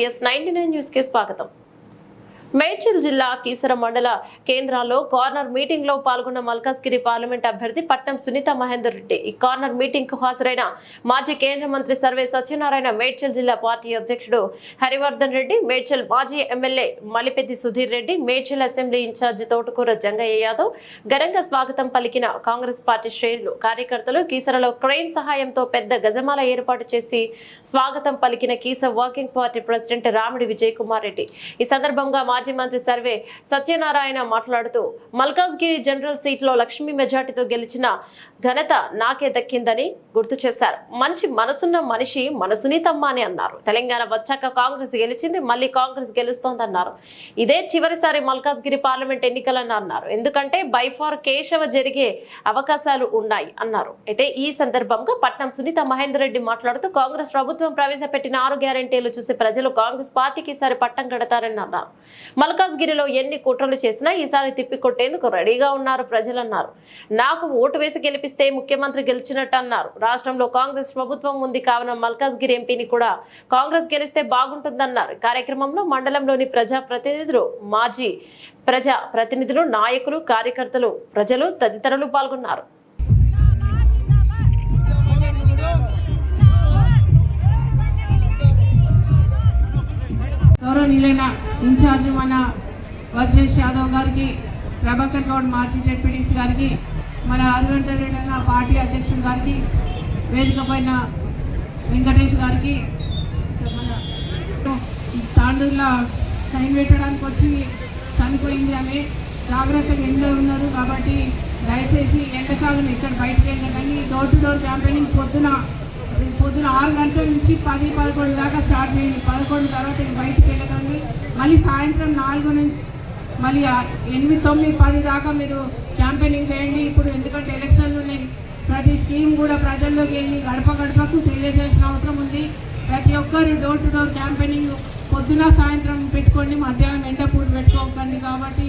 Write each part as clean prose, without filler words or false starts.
PS99 news కి స్వాగతం. మేడ్చల్ జిల్లా కీసర మండల కేంద్రాల్లో కార్నర్ మీటింగ్ లో పాల్గొన్న మల్కాజ్గిరి పార్లమెంట్ అభ్యర్థి పట్నం సునీత మహేందర్ రెడ్డి. ఈ కార్నర్ మీటింగ్ కు హాజరైన మాజీ కేంద్ర మంత్రి సర్వే సత్యనారాయణ, మేడ్చల్ జిల్లా పార్టీ అధ్యక్షుడు హరివర్ధన్ రెడ్డి, మేడ్చల్ మాజీ MLA Malipeddi Sudheer Reddy, Medchal assembly incharge Thotakura Jangaiah Yadav ఘనంగా స్వాగతం పలికిన కాంగ్రెస్ పార్టీ శ్రేణులు, కార్యకర్తలు కీసరలో క్రెయిన్ సహాయంతో పెద్ద గజమాల ఏర్పాటు చేసి స్వాగతం పలికిన Keesara working party president Ramidi Vijay Kumar Reddy. ఈ సందర్భంగా మాజీ మంత్రి సర్వే సత్యనారాయణ మాట్లాడుతూ మల్కాజ్గిరి జనరల్ సీట్ లో లక్ష్మీ మెజార్టీతో గెలిచిన ఘనత నాకే దక్కిందని గుర్తు చేశారు. మంచి మనసున్న మనిషి మన సునీతమ్మ అని అన్నారు. తెలంగాణ వచ్చాక కాంగ్రెస్ గెలిచింది, మళ్ళీ కాంగ్రెస్ గెలుస్తోందన్నారు. ఇదే చివరిసారి మల్కాజ్గిరి పార్లమెంట్ ఎన్నికలని అన్నారు. ఎందుకంటే బైఫార్ కేశవ జరిగే అవకాశాలు ఉన్నాయి అన్నారు. అయితే ఈ సందర్భంగా పట్నం సునీత మహేందర్ రెడ్డి మాట్లాడుతూ కాంగ్రెస్ ప్రభుత్వం ప్రవేశపెట్టిన 6 గ్యారెంటీలు చూసి ప్రజలు కాంగ్రెస్ పార్టీకి ఈసారి పట్టం కడతారని అన్నారు. మల్కాజ్గిరిలో ఎన్ని కుట్రలు చేసినా ఈసారి తిప్పికొట్టేందుకు రెడీగా ఉన్నారు ప్రజలన్నారు. నాకు ఓటు వేసి గెలిపిస్తే ముఖ్యమంత్రి గెలిచినట్టు అన్నారు. రాష్ట్రంలో కాంగ్రెస్ ప్రభుత్వం ఉంది కావున మల్కాజ్గిరి ఎంపీని కూడా కాంగ్రెస్ గెలిస్తే బాగుంటుందన్నారు. కార్యక్రమంలో మండలంలోని ప్రజాప్రతినిధులు, మాజీ ప్రజాప్రతినిధులు, నాయకులు, కార్యకర్తలు, ప్రజలు తదితరులు పాల్గొన్నారు. గౌరవనీయులైన ఇన్ఛార్జ్ మన వజేష్ యాదవ్ గారికి, ప్రభాకర్ గౌడ్ మాజీ జెడ్పీటీసీ గారికి, మన హరివర్ధన్ రెడ్డి అన్న పార్టీ అధ్యక్షుడు గారికి, వేదిక పైన వెంకటేష్ గారికి, మన తాండూరులో సైన్ పెట్టడానికి వచ్చి చనిపోయింది ఆమె. జాగ్రత్తగా ఎండలో ఉన్నారు కాబట్టి దయచేసి ఎండాకాలం ఎక్కడ బయటకు వెళ్ళకండి. డోర్ టు డోర్ క్యాంపెయినింగ్ పొద్దున 6 గంటల నుంచి 10-11 దాకా స్టార్ట్ చేయండి. 11 తర్వాత బయటకు వెళ్ళకండి. మళ్ళీ సాయంత్రం 4 నుంచి మళ్ళీ 8, 9, 10 దాకా మీరు క్యాంపెయినింగ్ చేయండి. ఇప్పుడు ఎందుకంటే ఎలక్షన్లు ఉన్నాయి, ప్రతి స్కీమ్ కూడా ప్రజల్లోకి వెళ్ళి గడప గడపకు తెలియజేయాల్సిన అవసరం ఉంది. ప్రతి ఒక్కరు డోర్ టు డోర్ క్యాంపెయినింగ్ పొద్దున సాయంత్రం పెట్టుకోండి, మధ్యాహ్నం ఎండపూట పెట్టుకోకండి. కాబట్టి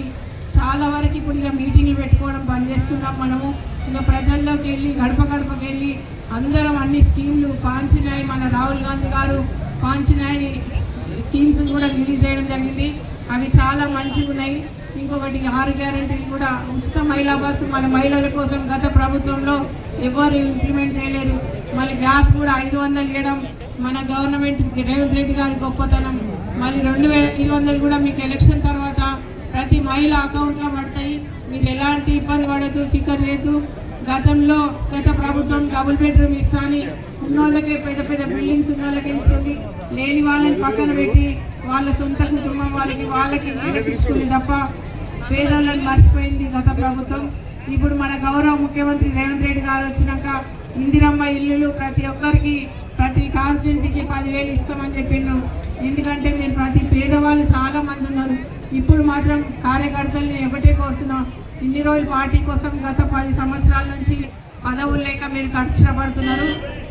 చాలా వరకు ఇప్పుడు ఇక మీటింగ్లు పెట్టుకోవడం బంద్ చేసుకున్నాం మనము. ఇంకా ప్రజల్లోకి వెళ్ళి గడప గడపకి వెళ్ళి అందరం అన్ని స్కీమ్లు పాంచినాయి. మన రాహుల్ గాంధీ గారు పాంచినాయి స్కీమ్స్ కూడా రిలీజ్ చేయడం జరిగింది. అవి చాలా మంచిగా ఉన్నాయి. ఇంకొకటి 6 గ్యారెంటీలు కూడా ఉచిత మహిళా బస్సు మన మహిళల కోసం గత ప్రభుత్వంలో ఎవరు ఇంప్లిమెంట్ చేయలేరు. మళ్ళీ గ్యాస్ కూడా 500 ఇవ్వడం మన గవర్నమెంట్ రేవంత్ రెడ్డి గారి గొప్పతనం. మళ్ళీ 2500 కూడా మీకు ఎలక్షన్ తర్వాత ప్రతి మహిళ అకౌంట్లో పడతాయి. మీరు ఎలాంటి ఇబ్బంది పడద్దు, ఫికర్ చేయొద్దు. గత ప్రభుత్వం డబుల్ బెడ్రూమ్ ఇస్తాని ఉన్నోళ్ళకే పెద్ద పెద్ద బిల్డింగ్స్ ఉన్నోళ్ళకి ఇచ్చింది, లేని వాళ్ళని పక్కన పెట్టి వాళ్ళ సొంత కుటుంబం వాళ్ళకి తీసుకుంది తప్ప పేదోళ్ళని మర్చిపోయింది గత ప్రభుత్వం. ఇప్పుడు మన గౌరవ ముఖ్యమంత్రి రేవంత్ రెడ్డి గారు వచ్చినాక ఇందిరమ్మ ఇల్లులు ప్రతి ఒక్కరికి ప్రతి కాన్స్టిట్యున్సీకి 10,000 ఇస్తామని చెప్పిండ్రు. ఎందుకంటే మీరు ప్రతి పేదవాళ్ళు చాలా మంది ఉన్నారు. ఇప్పుడు మాత్రం కార్యకర్తల్ని ఒకటే కోరుతున్నాం, ఇన్ని రోజులు పార్టీ కోసం గత 10 సంవత్సరాల నుంచి పదవులు లేక మీరు కష్టపడుతున్నారు.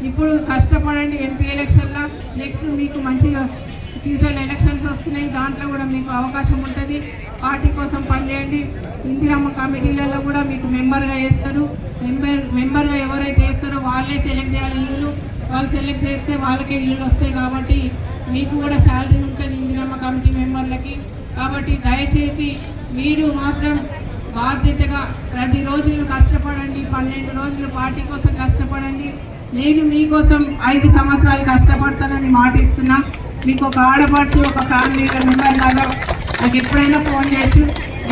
ఇప్పుడు కష్టపడండి. ఎంపీ ఎలక్షన్లో నెక్స్ట్ మీకు మంచిగా ఫ్యూచర్ ఎలక్షన్స్ వస్తున్నాయి, దాంట్లో కూడా మీకు అవకాశం ఉంటుంది. పార్టీ కోసం పనిచేయండి. ఇందిరమ్మ కమిటీలలో కూడా మీకు మెంబర్గా వేస్తారు. మెంబర్గా ఎవరైతే వేస్తారో వాళ్ళే సెలెక్ట్ చేయాలి ఇల్లులు. వాళ్ళు సెలెక్ట్ చేస్తే వాళ్ళకే ఇల్లులు వస్తాయి. కాబట్టి మీకు కూడా శాలరీ ఉంటుంది ఇందిరమ్మ కమిటీ మెంబర్లకి. కాబట్టి దయచేసి మీరు మాత్రం బాధ్యతగా 10 రోజులు కష్టపడండి, 12 రోజులు పార్టీ కోసం కష్టపడండి. నేను మీకోసం 5 సంవత్సరాలు కష్టపడతానని మాట ఇస్తున్నా. మీకు ఒక ఆడపడుచు, ఒక ఫ్యామిలీ మెంబర్ లాగా నాకు ఎప్పుడైనా ఫోన్ చేయొచ్చు.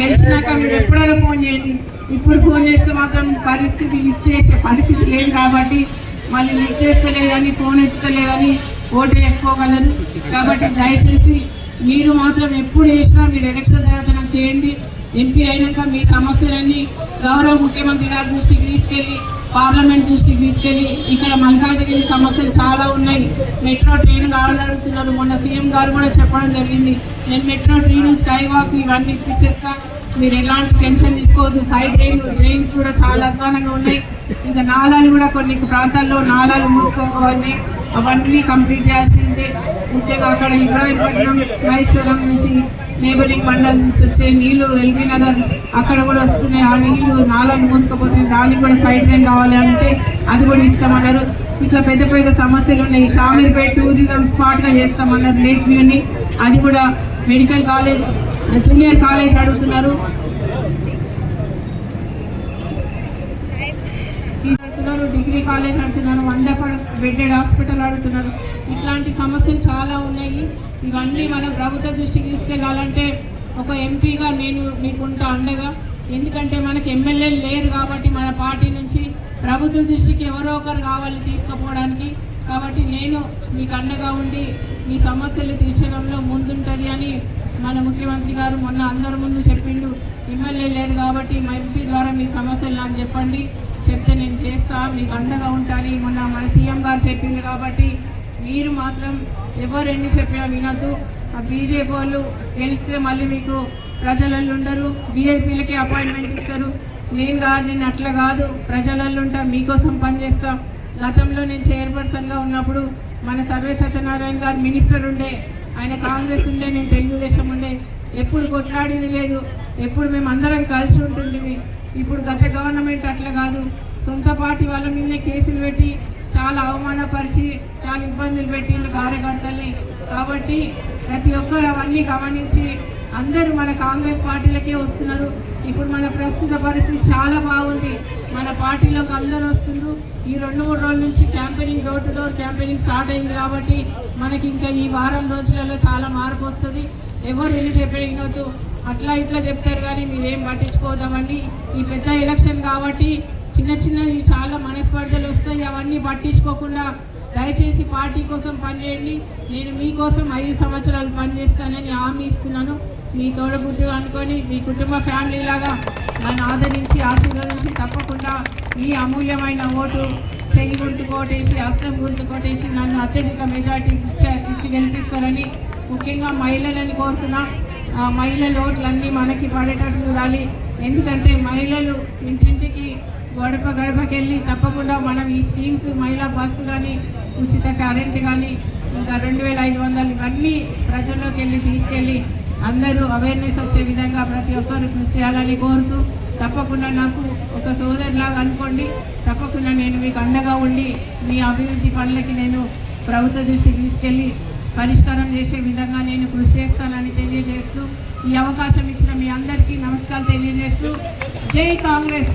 గెలిచినాక మీరు ఎప్పుడైనా ఫోన్ చేయండి. ఇప్పుడు ఫోన్ చేస్తే మాత్రం పరిస్థితి లిస్ట్ చేసే పరిస్థితి లేదు కాబట్టి మళ్ళీ లిస్ట్ చేస్తలేదని, ఫోన్ ఎత్తలేదని ఓటు ఎక్కువగలరు. కాబట్టి దయచేసి మీరు మాత్రం ఎప్పుడు చేసినా మీరు ఎలక్షన్ తర్వాత నాకు చేయండి. ఎంపీ అయినాక మీ సమస్యలన్నీ గౌరవ ముఖ్యమంత్రి గారి దృష్టికి తీసుకెళ్ళి, పార్లమెంట్ దృష్టికి తీసుకెళ్ళి, ఇక్కడ మల్కాజ్గిరి సమస్యలు చాలా ఉన్నాయి. మెట్రో ట్రైన్ కావాలని అడుగుతున్నారు. మొన్న సీఎం గారు కూడా చెప్పడం జరిగింది, నేను మెట్రో ట్రైన్, స్కై వాక్ ఇవన్నీ ఇప్పించేస్తా, మీరు ఎలాంటి టెన్షన్ తీసుకోవద్దు. సైడ్ డ్రైన్స్ కూడా చాలా అధ్వానంగా ఉన్నాయి. ఇంకా నాలాలు కూడా కొన్ని ప్రాంతాల్లో నాలాలు మూసుకోవాలి, అవన్నీ కంప్లీట్ చేయాల్సిందే. ముఖ్యంగా అక్కడ ఇబ్రాహీంపట్నం, మహేశ్వరం నుంచి నేబరింగ్ మండలం నుంచి వచ్చే నీళ్లు ఎల్బీ నగర్ అక్కడ కూడా వస్తున్నాయి. ఆ నీళ్లు నాలాలు మూసుకుపోతున్నాయి. దానికి కూడా సైడ్ డ్రైన్ కావాలి అంటే అది కూడా ఇస్తామన్నారు. ఇట్లా పెద్ద పెద్ద సమస్యలు ఉన్నాయి. షామీర్పేట టూరిజం స్పాట్గా చేస్తామన్నారు లేక్ వ్యూని. అది కూడా మెడికల్ కాలేజ్, జూనియర్ కాలేజ్ అడుగుతున్నారు, డిగ్రీ కాలేజ్ అడుగుతున్నారు, 100 బెడ్డెడ్ హాస్పిటల్ అడుగుతున్నారు. ఇట్లాంటి సమస్యలు చాలా ఉన్నాయి. ఇవన్నీ మనం ప్రభుత్వ దృష్టికి తీసుకెళ్లాలంటే ఒక ఎంపీగా నేను మీకుంటా అండగా. ఎందుకంటే మనకి ఎమ్మెల్యేలు లేరు కాబట్టి మన పార్టీ నుంచి ప్రభుత్వ దృష్టికి ఎవరో ఒకరు కావాలి తీసుకుపోవడానికి. కాబట్టి నేను మీకు అండగా ఉండి మీ సమస్యలు తీర్చడంలో ముందుంటుంది అని మన ముఖ్యమంత్రి గారు మొన్న అందరి ముందు చెప్పిండు. ఎమ్మెల్యే లేరు కాబట్టి మా ఎంపీ ద్వారా మీ సమస్యలు నాకు చెప్పండి, చెప్తే నేను చేస్తా, మీకు అండగా ఉంటాను. మొన్న మన సీఎం గారు చెప్పిండు కాబట్టి మీరు మాత్రం ఎవరు ఎన్ని చెప్పినా వినొద్దు. ఆ బీజేపీ వాళ్ళు గెలిస్తే మళ్ళీ మీకు ప్రజలలో ఉండరు, వీఐపీలకి అపాయింట్మెంట్ ఇస్తారు. నేను అట్లా కాదు, ప్రజలలో ఉంటా, మీకోసం పనిచేస్తా. గతంలో నేను చైర్పర్సన్గా ఉన్నప్పుడు మన సర్వే సత్యనారాయణ గారు మినిస్టర్ ఉండే, ఆయన కాంగ్రెస్ ఉండే, నేను తెలుగుదేశం ఉండే. ఎప్పుడు కొట్లాడింది లేదు, ఎప్పుడు మేము అందరం కలిసి ఉంటుండేవి. ఇప్పుడు గత గవర్నమెంట్ అట్లా కాదు, సొంత పార్టీ వాళ్ళ మీదనే కేసులు పెట్టి చాలా అవమానపరిచి చాలా ఇబ్బందులు పెట్టిండు కార్యకర్తల్ని. కాబట్టి ప్రతి ఒక్కరు అవన్నీ గమనించి అందరూ మన కాంగ్రెస్ పార్టీలకే వస్తున్నారు. ఇప్పుడు మన ప్రస్తుత పరిస్థితి చాలా బాగుంది, మన పార్టీలోకి అందరూ వస్తున్నారు. ఈ 2-3 రోజుల నుంచి campaigning, door to door campaigning start అయింది కాబట్టి మనకి ఇంకా ఈ వారం రోజులలో చాలా మార్పు వస్తుంది. ఎవరు ఎన్ని చెప్పినవద్దు, అట్లా ఇట్లా చెప్తారు కానీ మీరేం పట్టించుకోదామండి. ఈ పెద్ద ఎలక్షన్ కాబట్టి చిన్న చిన్నవి చాలా మనస్పర్ధలు వస్తాయి, అవన్నీ పట్టించుకోకుండా దయచేసి పార్టీ కోసం పనిచేయండి. నేను మీకోసం 5 సంవత్సరాలు పనిచేస్తానని హామీ ఇస్తున్నాను. మీ తోడబుట్టు అనుకొని మీ కుటుంబ ఫ్యామిలీ లాగా నన్ను ఆదరించి ఆశీర్వదించి తప్పకుండా మీ అమూల్యమైన ఓటు చెయ్యి గుర్తు కోటేసి, హస్తం గుర్తు కోటేసి నన్ను అత్యధిక మెజార్టీ ఇచ్చి గెలిపిస్తారని ముఖ్యంగా మహిళలని కోరుతున్నా. మహిళల ఓట్లన్నీ మనకి పడేటట్టు చూడాలి. ఎందుకంటే మహిళలు ఇంటింటికి గడపకెళ్ళి తప్పకుండా మనం ఈ స్కీమ్స్, మహిళా బస్సు కానీ, ఉచిత కరెంటు కానీ, ఇంకా 2500 ఇవన్నీ ప్రజల్లోకి వెళ్ళి తీసుకెళ్ళి అందరూ అవేర్నెస్ వచ్చే విధంగా ప్రతి ఒక్కరు కృషి చేయాలని కోరుతూ, తప్పకుండా నాకు ఒక సోదరులాగా అనుకోండి. తప్పకుండా నేను మీకు అండగా ఉండి మీ అభివృద్ధి పనులకి నేను ప్రభుత్వ దృష్టికి తీసుకెళ్ళి పరిష్కారం చేసే విధంగా నేను కృషి చేస్తానని తెలియజేస్తూ, ఈ అవకాశం ఇచ్చిన మీ అందరికీ నమస్కారం తెలియజేస్తూ, జై కాంగ్రెస్.